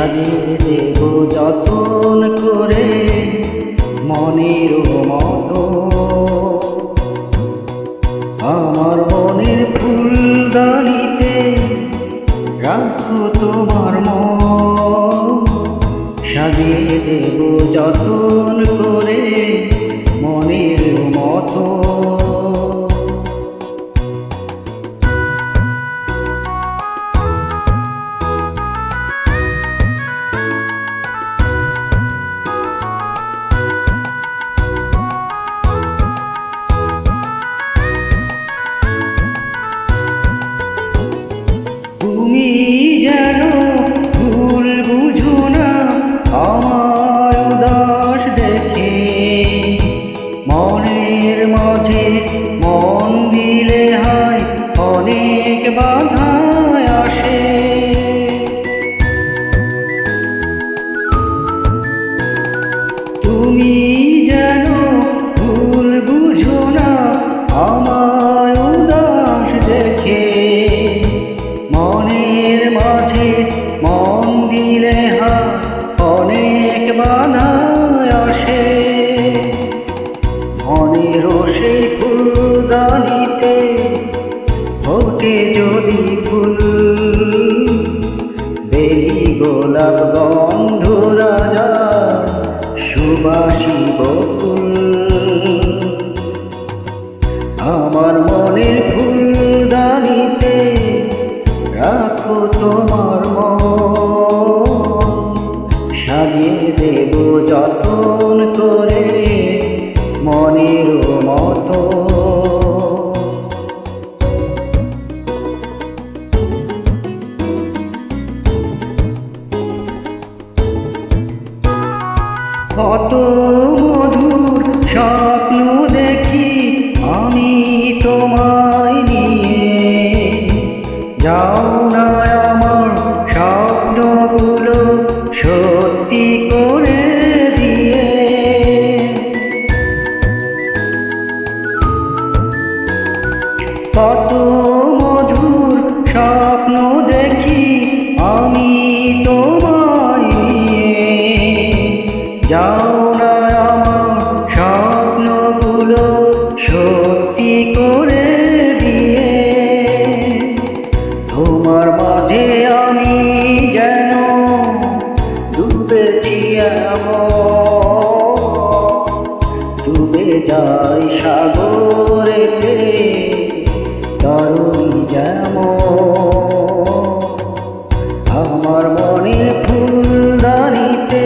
সাজিয়ে দেব যতন করে মনের মতো। আমার মনের ফুলদানিতে রাখো তোমার মন, সাজিয়ে দেব যতন করে মনের মতো। তুমি যেন ভুল বুঝো না আমার উদাস দেখে, মনের মাঝে মন দিলে হয় অনেক বাধা আসে। তুমি যেন ভুল বুঝো না আমার উদাস দেখে, মনের মাঝে মন দিলে হয় অনেক বাধা আসে। মনের সেই ফুলদানিতে ফোটে যদি ফুল, বেলি গোলাপ গন্ধ রাজা সুবাসী বকুল। আমার মনের ফুলদানিতে রাখো তোমার মন, সাজিয়ে দেব যতন করে মনের মতো। কত মধুর স্বপ্ন দেখি আমি তোমায় নিয়ে, যাও না আমার স্বপ্নগুলো সত্যি করে দিয়ে। কত মধুর স্বপ্ন দেখি আমি তোমায় নিয়ে, যাও না আমার স্বপ্নগুলো সত্যি করে দিয়ে। তোমার মাঝে আমি যেন ডুবেছি ডুবে যাই সাগরেতে তরুণী যেমন। আমার মনের ফুলদানিতে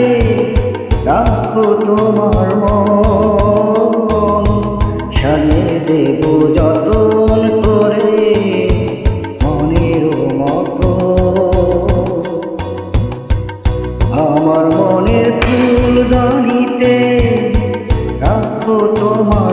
রাখো তোমার মন, সাজিয়ে দেব যতন করে মনের মতো। আমার মনের ফুলদানিতে রাখো তোমার